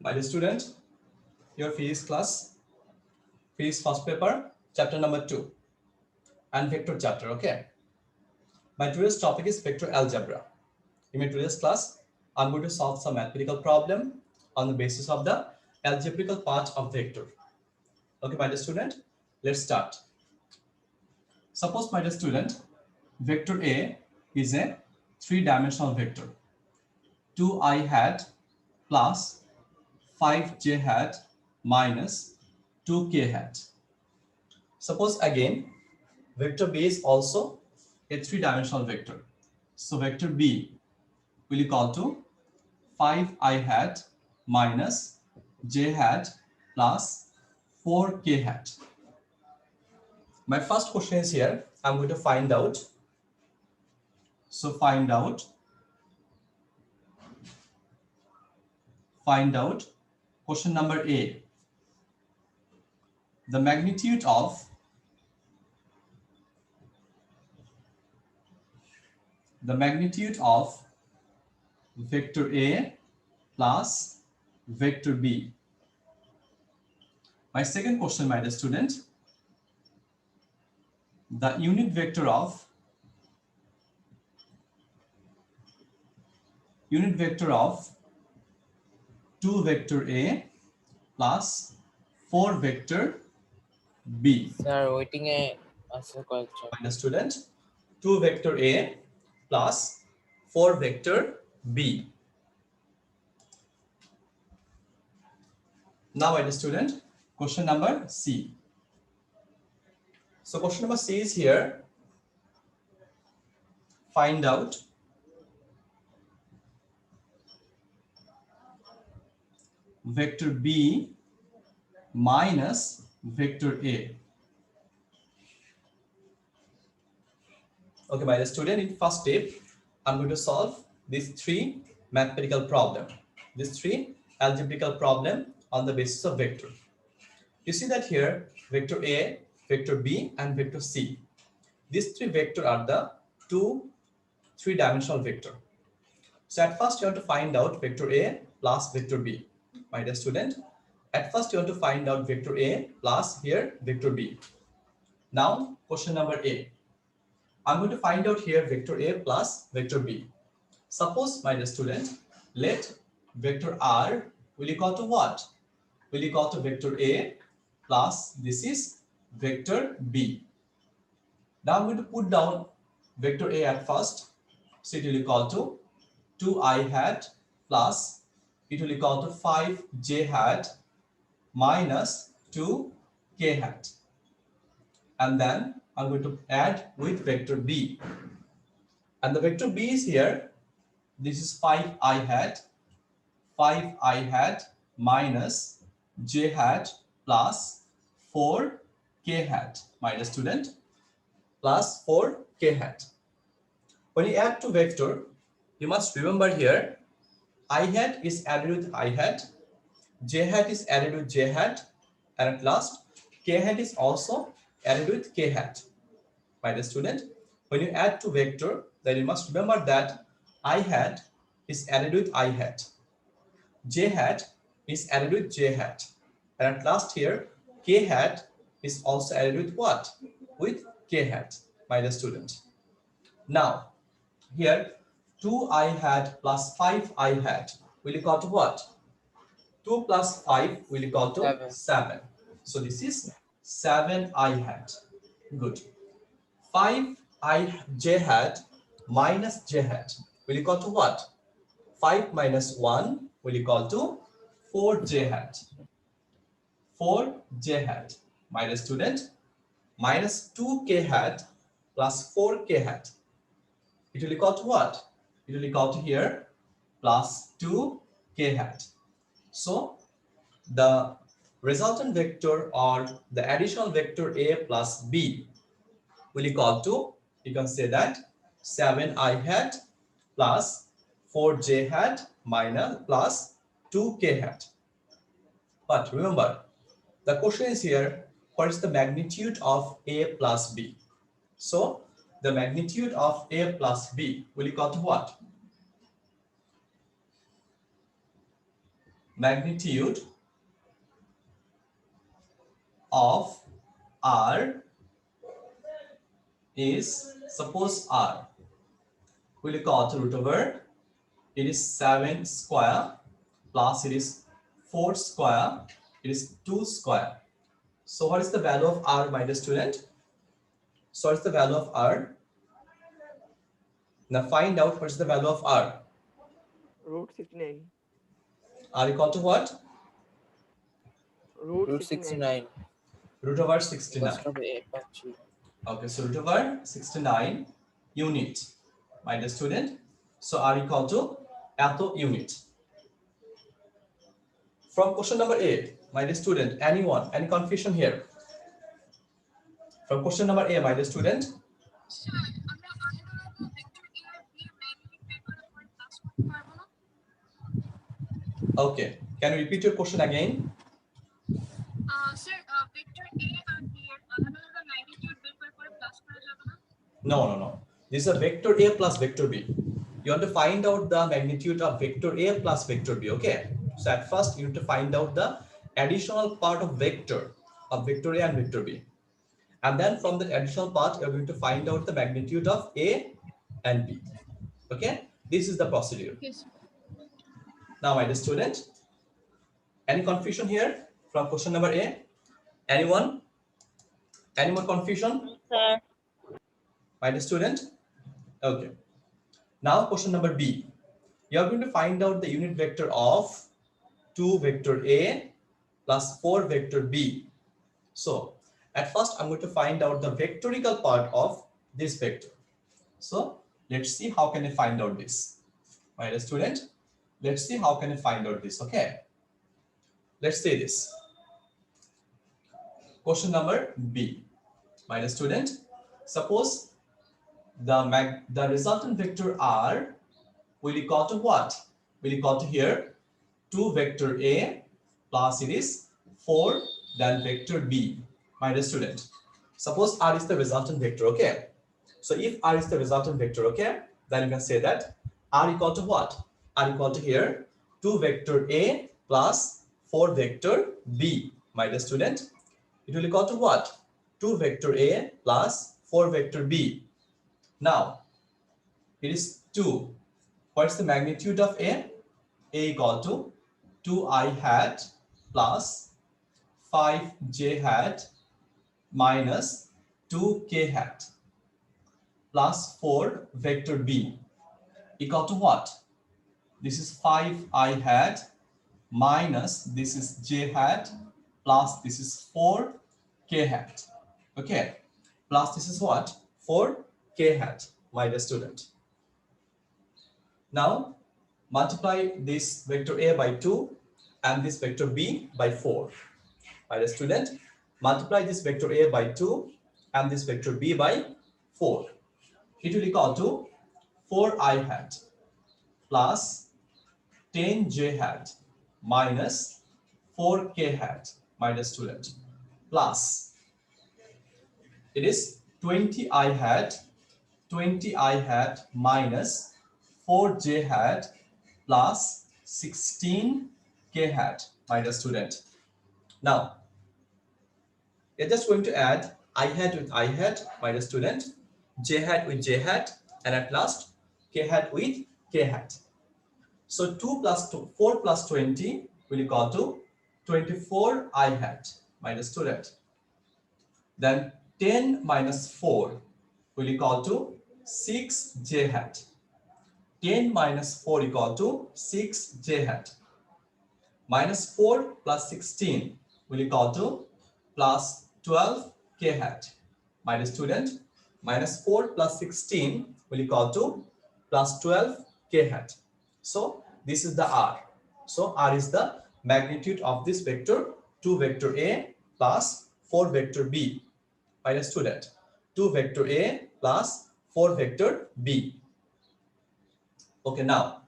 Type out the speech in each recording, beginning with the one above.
My dear student, your physics class, physics first paper, chapter number 2, and vector chapter. Okay. My today's topic is vector algebra. In my today's class, I'm going to solve some mathematical problem on the basis of the algebraical part of vector. Okay, my dear student, let's start. Suppose, my dear student, vector A is a three-dimensional vector. 2i hat plus 5j hat minus 2k hat. Suppose again, vector B is also a three-dimensional vector. So vector B will equal to 5i hat minus j hat plus 4k hat. My first question is here. I'm going to find out. So find out question number A. The magnitude of vector A plus vector B. My second question, my dear student, the unit vector of unit vector of 2 vector A plus 4 vector B. Sir, waiting a answer question. My dear student, 2 vector A plus 4 vector B. Now, my dear student, question number C. So question number C is here. Find out vector B minus vector A. Okay, my dear student, in first step, I'm going to solve these three mathematical problems. These three algebraical problems on the basis of vector. You see that here, vector A, vector B, and vector C. These three vectors are the three-dimensional vector. So at first you have to find out vector A plus vector B. My dear student, at first you have to find out vector A plus here vector B. Now question number A. I'm going to find out here vector A plus vector B. Suppose, my dear student, let vector R will equal to what? Will equal to vector A plus this is vector B. Now I'm going to put down vector A at first. So it will equal to 2i hat plus it will equal to 5j hat minus 2k hat. And then I'm going to add with vector B. And the vector B is here. This is 5i hat minus j hat plus 4k hat. My dear student, plus 4k hat. When you add to vector, you must remember here, I hat is added with I hat, j hat is added with j hat, and at last, k hat is also added with k hat. My dear student, when you add to vector, then you must remember that I hat is added with I hat, j hat is added with j hat, and at last here, k hat is also added with what? With k hat, my dear student. Now, here 2i hat plus 5i hat will equal to what? 2 plus 5 will equal to 7. So this is 7i hat. Good. 5i j hat minus j hat will equal to what? 5 minus 1 will equal to 4j hat. 4j hat. My dear student, minus 2k hat plus 4k hat. It will equal to what? It will equal to here plus 2k hat. So the resultant vector or the additional vector A plus B will equal to, you can say that 7i hat plus 4j hat minus plus 2k hat. But remember, the question is here, what is the magnitude of A plus B? So the magnitude of A plus B will equal to what? magnitude of R is, suppose R, we'll call to root over, it is 7 square plus it is 4 square, it is 2 square. So what is the value of R, my dear student? So what's the value of R? Now find out what is the value of R. Root 69. R equal to what? Root root 69. 69 Root over equals 69. to a পাচ্ছি Okay, so root over 69 unit, my dear student. So R equal to eto unit. From question number A, my dear student, anyone, any confusion here? From question number A, my dear student. Okay, can you repeat your question again? Sir, vector A and B এর আলাদা আলাদা magnitude বের করে plus করা যাবে না? No. This is a vector A plus vector B. You want to find out the magnitude of vector A plus vector B, okay? So at first you need to find out the additional part of vector A and vector B. And then from the additional part, you're going to find out the magnitude of A and B. Okay? This is the procedure. Yes. Now, my dear student, any confusion here from question number A? Anyone? Any more confusion? Sir. My dear student? Okay. Now, question number B. You are going to find out the unit vector of 2 vector A plus 4 vector B. So, at first, I'm going to find out the vectorial part of this vector. So, let's see how can I find out this. My dear student, let's see how can I find out this, okay? Let's say this. Question number B. My dear student, suppose the resultant vector R will equal to what? Will equal to here 2 vector A plus it is 4 then vector B. My dear student, suppose R is the resultant vector, okay? So if R is the resultant vector, okay, then you can say that R equal to what? R equal to here 2 vector A plus 4 vector B. My dear student, it will equal to what? 2 vector A plus 4 vector B. Now, it is 2. What's the magnitude of A? A equal to 2i hat plus 5j hat minus 2k hat plus 4 vector B equal to what? This is 5i hat minus this is j hat plus this is 4k hat. Okay, plus this is what? 4k hat, my dear student. Now, multiply this vector A by 2 and this vector B by 4. My dear student, multiply this vector A by 2 and this vector B by 4. It will equal to 4i hat plus 10j hat minus 4k hat, my dear student, plus it is 20i hat minus 4j hat plus 16k hat, my dear student. Now, you're just going to add I hat with I hat, my dear student, j hat with j hat, and at last k hat with k hat. So 2 plus 2, 4 plus 20 will equal to 24 I hat, my dear student. Then 10 minus 4 will equal to 6j hat. 10 minus 4 equal to 6j hat. Minus 4 plus 16 will equal to plus 12k hat. My dear student, minus 4 plus 16 will equal to plus 12k hat. So this is the R. So R is the magnitude of this vector 2 vector A plus 4 vector B. My dear student, 2 vector A plus 4 vector B. Okay, now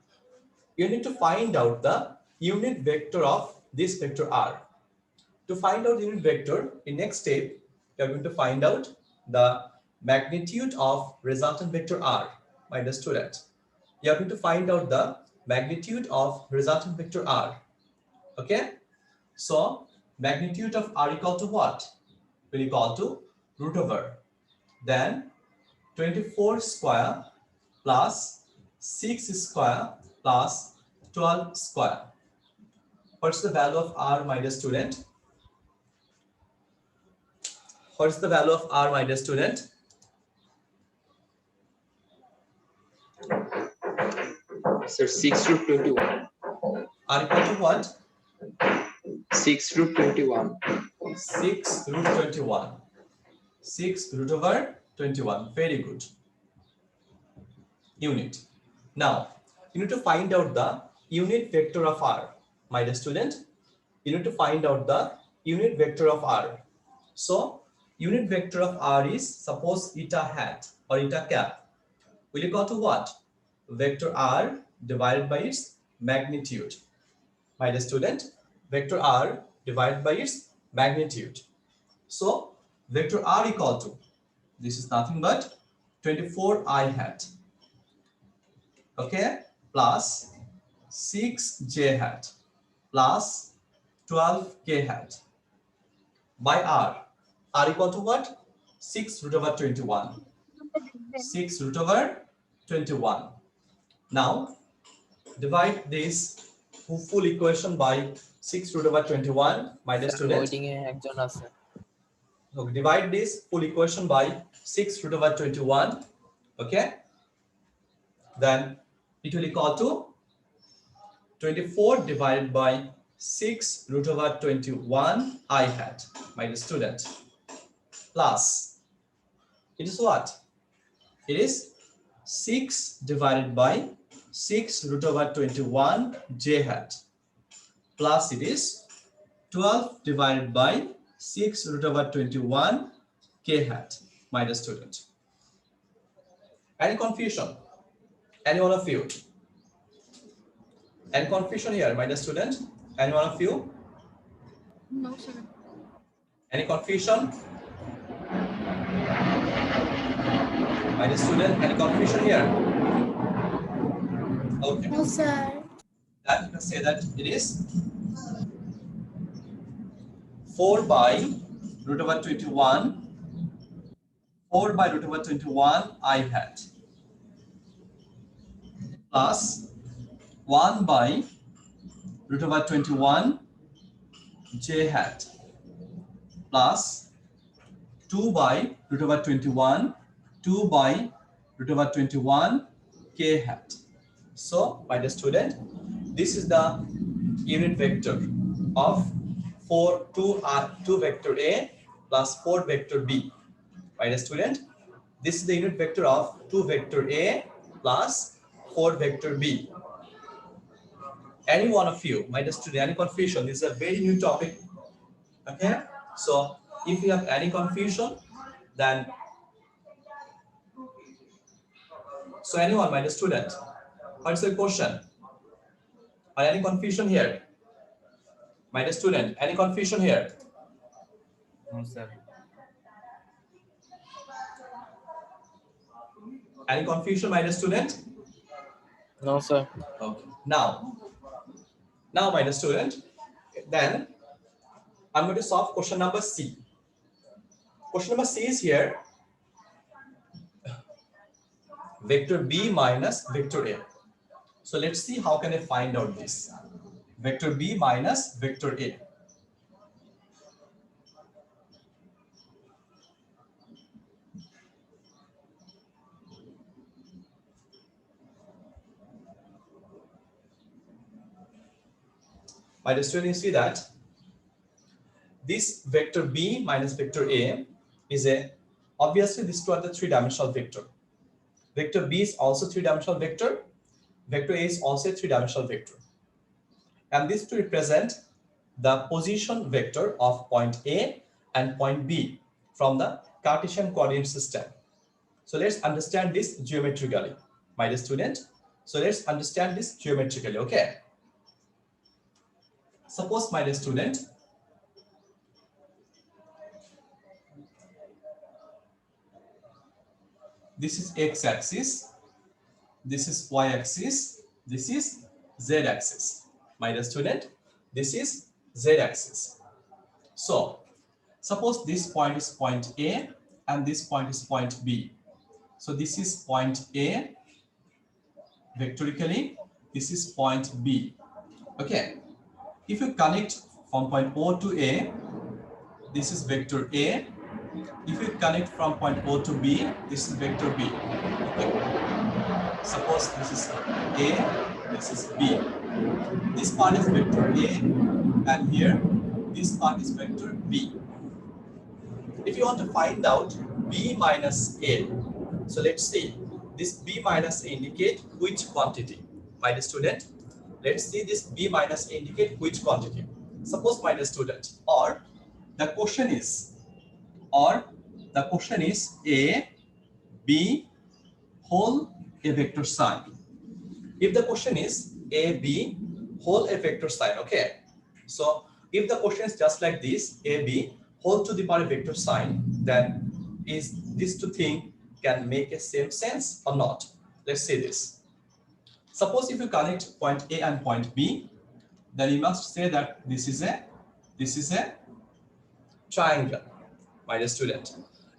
you need to find out the unit vector of this vector R. To find out the unit vector, in next step, you are going to find out the magnitude of resultant vector R, my dear student. You are going to find out the magnitude of resultant vector R. Okay, so magnitude of r equal to what? Will equal to root over. Then 24 square plus 6 square plus 12 square. What's the value of r, my dear student? What's the value of r, my dear student? Sir, 6 root 21. R equal to what? 6 root 21. 6 root 21. 6 root over 21. Very good. Unit. Now, you need to find out the unit vector of r. My dear student, you need to find out the unit vector of r. So, unit vector of r is, suppose eta hat or eta cap. Will equal to what? Vector r divided by its magnitude. My dear student, vector r divided by its magnitude. So, vector r equal to, this is nothing but 24 I hat, okay, plus 6 j hat plus 12 k hat by r equal to what? 6 root over 21. 6 root over 21. Now, divide this full equation by 6 root over 21, my dear student. Waiting এ একজন আছে So divide this full equation by 6 root over 21. Okay. Then it will equal to 24 divided by 6 root over 21 I hat, my dear student. Plus, it is what? It is 6 divided by 6 root over 21 j hat. Plus it is 12 divided by 6 root over 21 k hat, my dear student. Any confusion? Any one of you? Any confusion here, my dear student? Any one of you? No, sir. Any confusion? My dear student, any confusion here? Okay. No, sir. That you can say that it is 4 by root over 21, 4 by root over 21 I hat plus 1 by root over 21 j hat plus 2 by root over 21, 2 by root over 21 k hat. So, my dear student, this is the unit vector of 2 vector A plus 4 vector B. My dear student, this is the unit vector of 2 vector A plus 4 vector B. Any one of you, my dear student, any confusion? This is a very new topic. Okay, so if you have any confusion, then so anyone, my dear student, what's your question? Or any confusion here? My dear student, any confusion here? No, sir. Any confusion, my dear student? No sir Okay. Now, my dear student, then I'm going to solve question number C. Question number C is here. Vector B minus vector A. So let's see how can I find out this. Vector B minus vector A. My dear student, you see that this vector B minus vector A is obviously these two are the three-dimensional vector. Vector B is also three-dimensional vector. Vector A is also a three-dimensional vector. And these two represent the position vector of point A and point B from the Cartesian coordinate system. So let's understand this geometrically, my dear student. So let's understand this geometrically, okay? Suppose, my dear student, this is x-axis, this is y-axis, this is z-axis. My dear student, This is z-axis. So suppose this point is point A and this point is point B. So this is point A vectorically, this is point B. Okay, if you connect from point O to A, this is vector A. If you connect from point O to B, this is vector B. Okay. Suppose this is A, this is B. This part is vector A, and here this part is vector B. If you want to find out B minus A, so let's see, this B minus A indicate which quantity? My dear student, let's see this B minus A indicate which quantity? Suppose, my dear student, or the question is A, B, whole a vector sign. If the question is A, B, whole a vector sign, okay? So if the question is just like this, A, B, whole to the power vector sign, then is these two things can make a same sense or not? Let's say this. Suppose if you connect point A and point B, then you must say that this is a triangle, my dear student.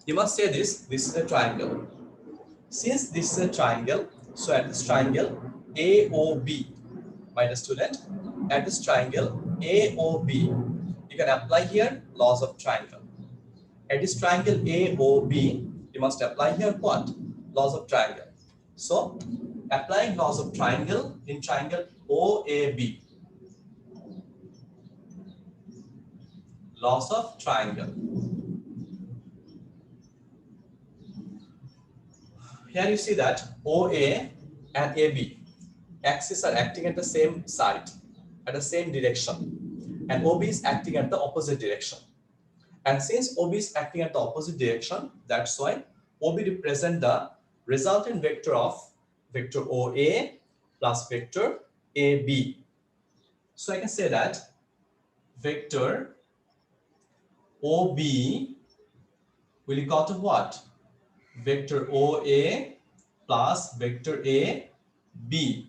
You must say this is a triangle. Since this is a triangle, so at this triangle AOB, my dear student, at this triangle AOB, you can apply here laws of triangle. At this triangle AOB, you must apply here what? Laws of triangle. So applying laws of triangle in triangle OAB. Laws of triangle. Here you see that OA and AB axes are acting at the same side, at the same direction, and OB is acting at the opposite direction. And since OB is acting at the opposite direction, that's why OB represents the resultant vector of vector OA plus vector AB. So I can say that vector OB will equal to what? Vector OA plus vector AB.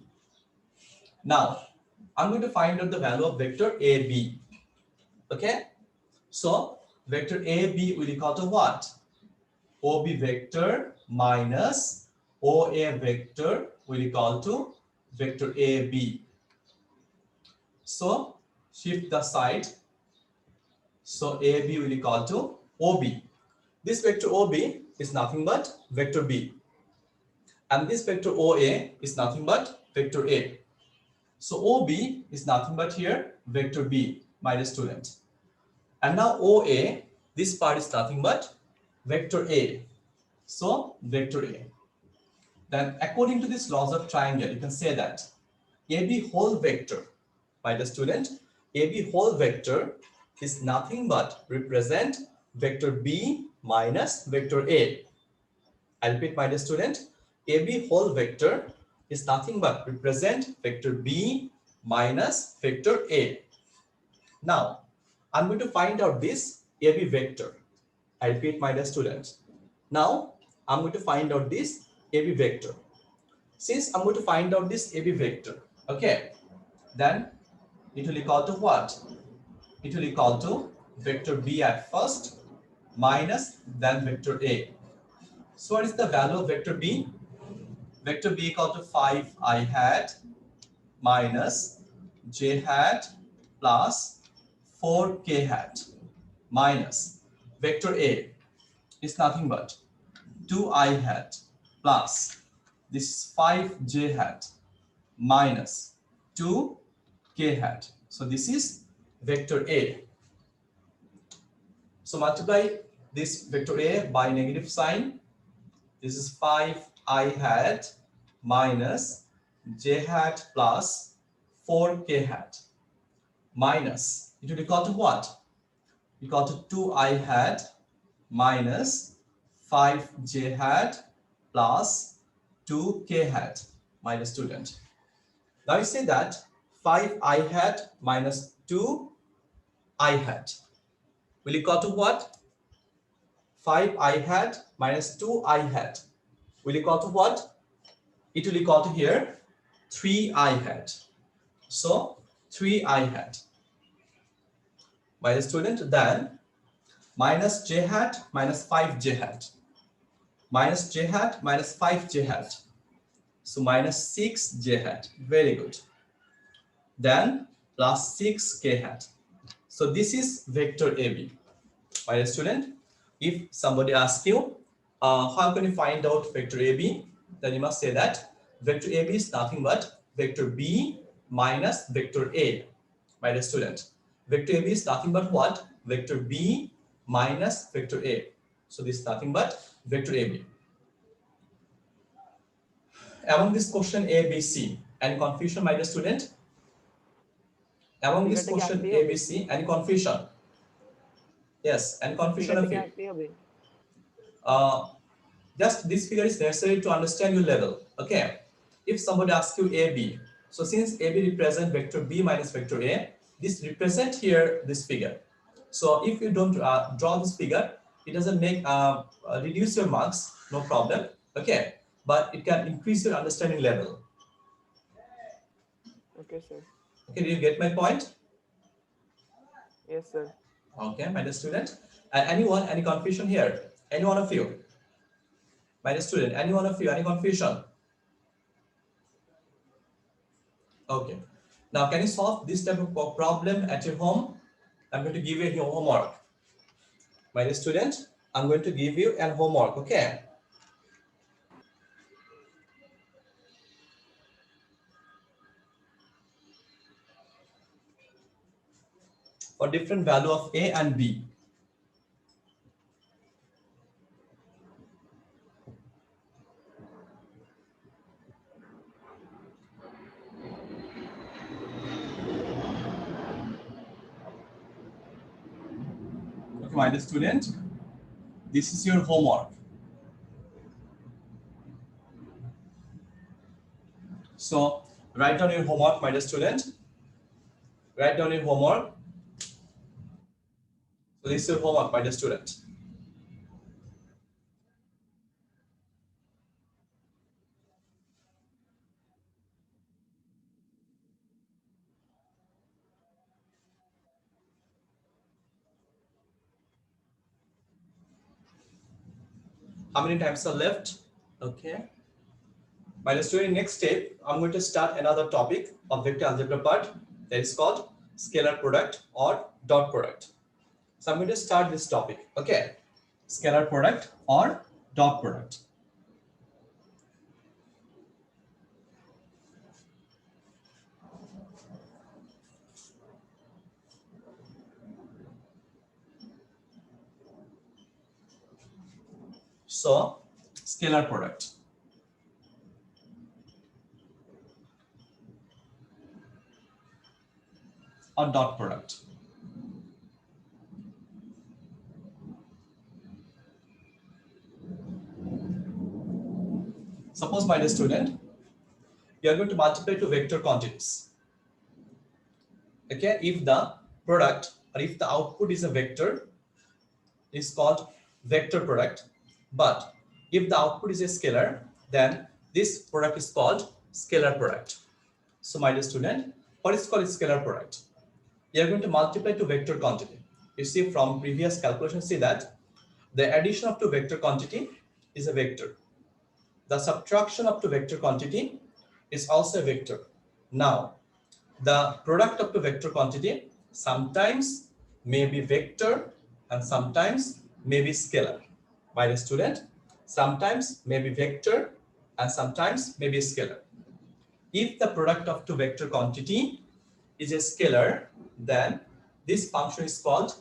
Now, I'm going to find out the value of vector AB. Okay? So, vector AB will equal to what? OB vector minus OA vector will equal to vector AB. So, shift the side. So, AB will equal to OB. This vector OB is nothing but vector B. And this vector OA is nothing but vector A. So OB is nothing but here vector B, my dear student. And now OA, this part is nothing but vector A. So vector A. Then according to this laws of triangle, you can say that AB whole vector, my dear student, AB whole vector is nothing but represent vector B minus vector A. I repeat, my dear student, AB whole vector is nothing but represent vector B minus vector A. Now, I'm going to find out this AB vector. I repeat, my dear students. Now, I'm going to find out this AB vector. Since I'm going to find out this AB vector, okay, then it will equal to what? It will equal to vector B at first minus then vector A. So what is the value of vector B? Vector B equal to 5i hat minus j hat plus 4k hat minus vector A is nothing but 2i hat plus this is 5j hat minus 2k hat. So this is vector A. So multiply this vector A by negative sign. This is 5i hat minus j hat plus 4k hat minus, it will equal to what? Equal to 2i hat minus 5j hat plus 2k hat, my dear student. Now you say that 5i hat minus 2i hat will equal to what? 5i hat minus 2i hat will equal to what? It will equal to here 3i hat. So 3i hat. my student, then minus j hat minus 5j hat, minus j hat minus 5j hat, so minus 6j hat. Very good. Then plus 6k hat. So this is vector AB. My student, if somebody asks you, how can you find out vector AB? Then you must say that vector AB is nothing but vector B minus vector A. My student, vector AB is nothing but what? Vector B minus vector A. So this is nothing but vector AB. Among this question A, B, C, any confusion, my dear student? Among this Figure question take A, B, C, any confusion? Yes, any confusion of figure you? take hobe. Just this figure is necessary to understand your level. Okay. If somebody asks you AB, so since AB represents vector B minus vector A, this represent here this figure. So if you don't draw this figure, it doesn't make reduce your marks, no problem. Okay, but it can increase your understanding level. Okay, sir. Okay, do you get my point? Yes, sir. Okay, my dear student. Anyone, any confusion here? Any one of you? My dear student, any one of you, any confusion? Okay. Now, can you solve this type of problem at your home? I'm going to give you your homework. My dear student, I'm going to give you an homework, okay? For different value of A and B. Okay, my dear student, this is your homework. So, write down your homework, my dear student. Write down your homework. So, this is your homework, my dear student. How many times are left? Okay. My dear student, next step, I'm going to start another topic of vector algebra part that is called scalar product or dot product. So I'm going to start this topic. Okay. Scalar product or dot product. So, scalar product. Or dot product. Suppose, my dear student, you are going to multiply two vector quantities. Okay, if the product or if the output is a vector, is called vector product. But if the output is a scalar, then this product is called scalar product. So, my dear student, what is called a scalar product? You are going to multiply two vector quantity. You see from previous calculation, see that the addition of two vector quantity is a vector. The subtraction of two vector quantity is also a vector. Now, the product of two vector quantity sometimes may be vector and sometimes may be scalar. My dear student, sometimes may be vector and sometimes may be scalar. If the product of two vector quantity is a scalar, then this function is called,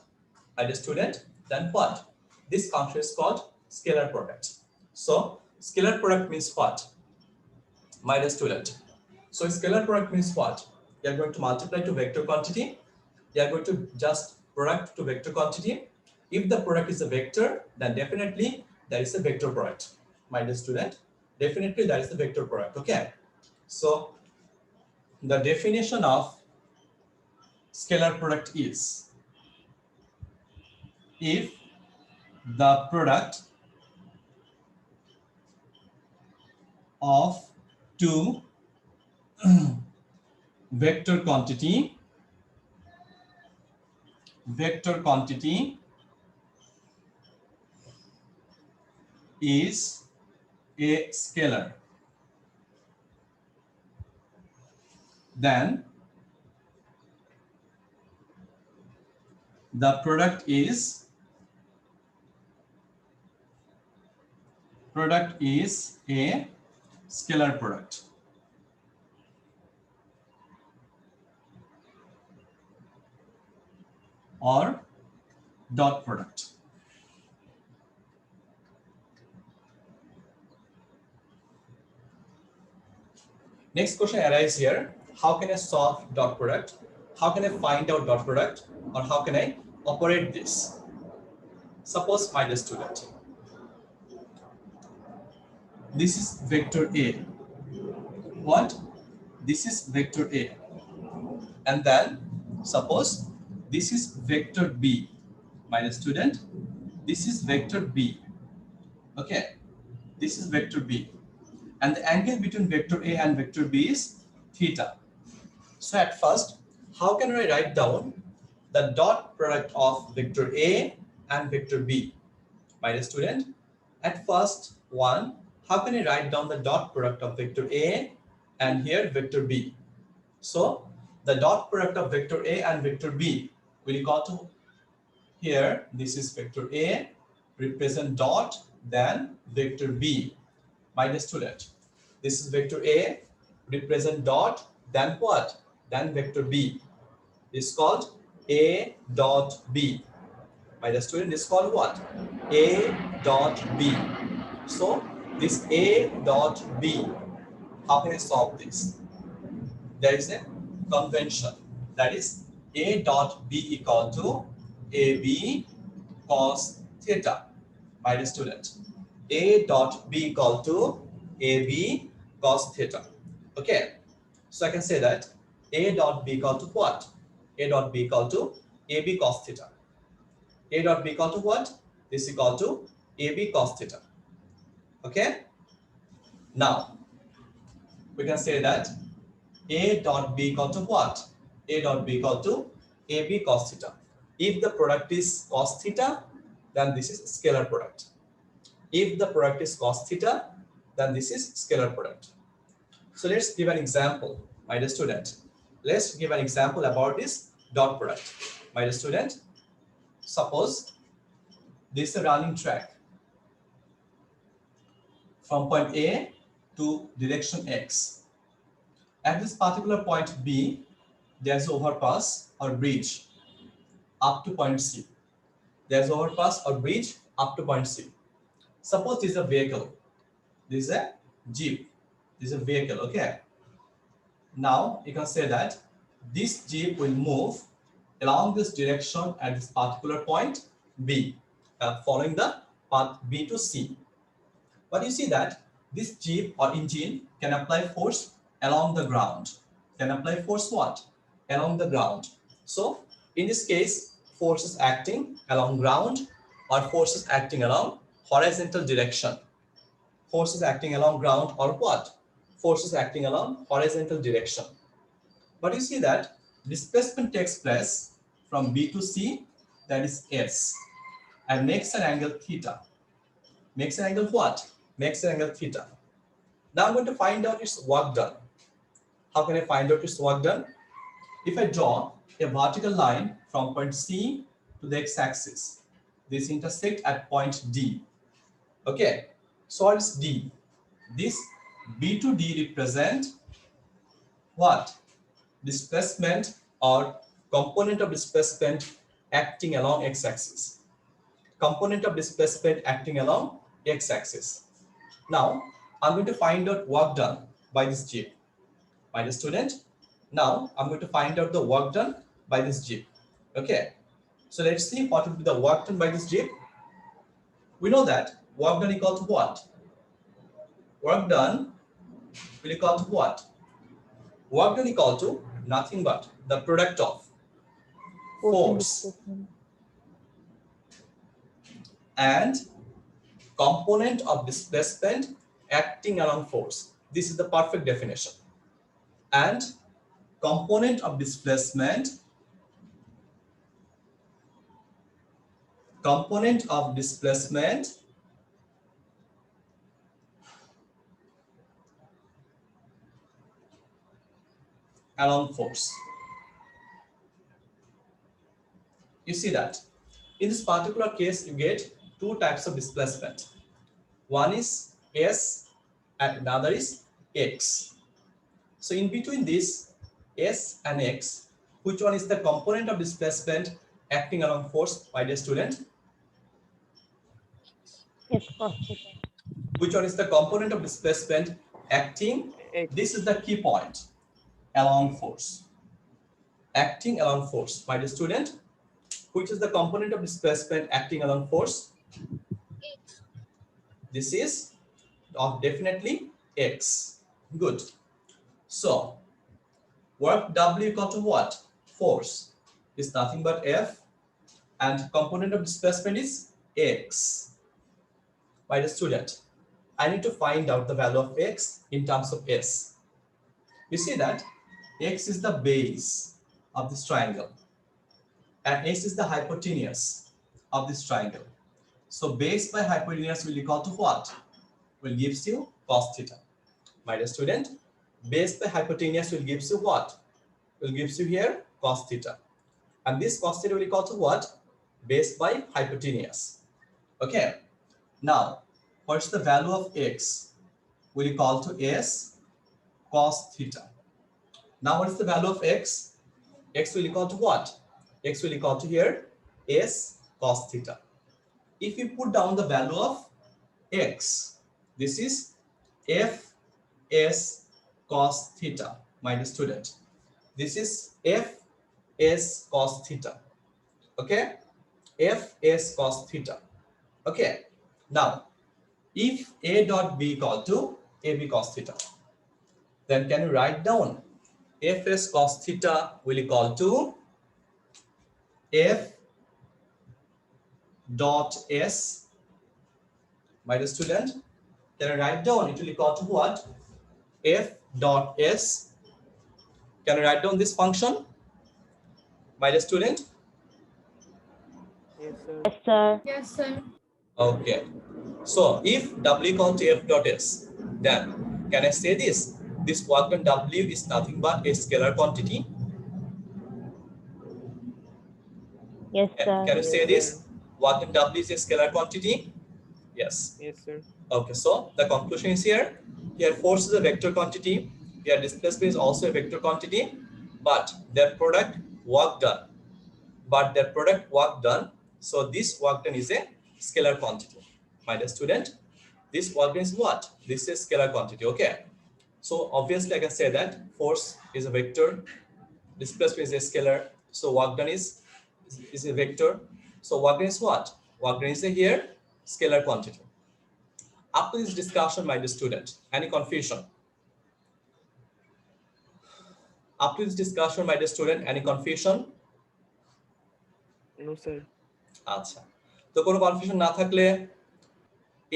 my dear student, then what? This function is called scalar product. So, scalar product means what? My dear student. So, scalar product means what? You are going to multiply to vector quantity. You are going to just product to vector quantity. If the product is a vector, then definitely there is a vector product. My dear student, definitely there is a vector product. Okay. So, the definition of scalar product is if the product of two vector quantity vector quantity is a scalar, then the product is a scalar product. Or dot product. Next question arises here. How can I solve dot product? How can I find out dot product? Or how can I operate this? Suppose, my dear student, this is vector A. What? This is vector A. And then suppose this is vector B. My dear student, this is vector B. Okay, this is vector B. And the angle between vector A and vector B is theta. So at first, how can I write down the dot product of vector A and vector B? My dear student, at first one, how can I write down the dot product of vector A and here vector B? So the dot product of vector A and vector B will equal to here, this is vector A, represent dot, then vector B. My dear student, this is vector A, represent dot, then what? Then vector B. Is called A dot B. My dear student, is called what? A dot B. So this A dot B, how can I solve this? There is a convention, that is A dot B equal to AB cos theta. My dear student, A dot B equal to AB cos theta. Okay, so I can say that A dot B equal to what? A dot B equal to AB cos theta. A dot B equal to what? This equal to AB cos theta. Okay, now we can say that A dot B equal to what? A dot B equal to AB cos theta. If the product is cos theta, then this is scalar product. If the product is cos theta, then this is scalar product. So let's give an example, my dear student. Let's give an example about this dot product. My dear student, suppose this is a running track from point A to direction X. At this particular point B, there's overpass or bridge up to point C. There's overpass or bridge up to point C. Suppose this is a vehicle. This is a jeep. This is a vehicle, okay? Now you can say that this jeep will move along this direction at this particular point B, following the path B to C. But you see that this jeep or engine can apply force along the ground. Can apply force what? Along the ground. So in this case, forces acting along ground or forces acting along horizontal direction. Forces acting along ground or what? Forces acting along horizontal direction. But you see that displacement takes place from B to C, that is S, and makes an angle theta. Makes an angle what? Makes an angle theta. Now I'm going to find out its work done. How can I find out its work done? If I draw a vertical line from point C to the x-axis, this intersect at point D. Okay, so what is D? This B to D represent what? Displacement or component of displacement acting along x-axis. Component of displacement acting along x-axis. Now, I'm going to find out work done by this jeep. By the student, now I'm going to find out the work done by this jeep. Okay, so let's see what will be the work done by this jeep. We know that work done equal to what? Work done will equal to what? Work done equal to nothing but the product of force and component of displacement acting along force. This is the perfect definition. And component of displacement component of displacement along force. You see that in this particular case you get two types of displacement. One is S and another is X. So in between this S and X, which one is the component of displacement acting along force, my dear student? Yes, cos theta. Which one is the component of displacement acting? X. This is the key point. Along force. Acting along force, my dear student. Which is the component of displacement acting along force? X. This is definitely X. Good. So work W equal to what? Force is nothing but F, and component of displacement is X. My dear student, I need to find out the value of X in terms of S. You see that X is the base of this triangle and S is the hypotenuse of this triangle. So base by hypotenuse will equal to what? Will gives you cos theta. My dear student, base by hypotenuse will gives you what? Will gives you here cos theta. And this cos theta will equal to what? Base by hypotenuse. Okay. Now, what's the value of X? Will equal to S cos theta. Now, what is the value of X? X will equal to what? X will equal to here S cos theta. If you put down the value of X, this is F S cos theta, my dear student. This is F S cos theta. Okay, F S cos theta. Okay, now if A dot B equal to AB cos theta, then can you write down F S cos theta will equal to F dot S, my dear student. Can I write down it will equal to what? F dot S. Can I write down this function, my dear student? Yes, sir. Yes, sir. Yes, sir. Okay. So if W equal to F dot S, then can I say this? This work done W is nothing but a scalar quantity. Yes, sir. Can you say Yes, this? sir. Work done W is a scalar quantity? Yes. Yes, sir. Okay, so the conclusion is here. Here force is a vector quantity. Here displacement is also a vector quantity, but their product work done. So this work done is a scalar quantity. My dear student, this work done is what? This is scalar quantity. Okay. So obviously I can say that force is a vector, displacement is a scalar. So work done is a vector. So work done is what? Work done is a here scalar quantity. Up to this discussion, my dear student, any confusion? Up to this discussion, my dear student, any confusion? No, sir. আচ্ছা, তো কোনো confusion না থাকলে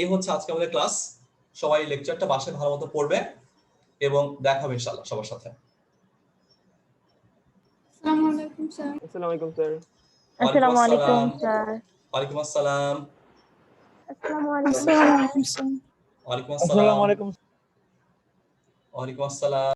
এই হচ্ছে আজকে আমাদের class. সবাই লেকচারটা বাসায় ভালো মতো পড়বে এবং দেখা হবে ইনশাআল্লাহ সবার সাথে। আসসালামু আলাইকুম স্যার। আসসালামু আলাইকুম, স্যার। Assalamu alaikum, sir. ওয়ালাইকুম আসসালাম। Assalamu alaikum. আসসালামু আলাইকুম স্যার। ওয়ালাইকুম আসসালামু আসসালাম। আলাইকুম। ওয়ালাইকুম আসসালাম।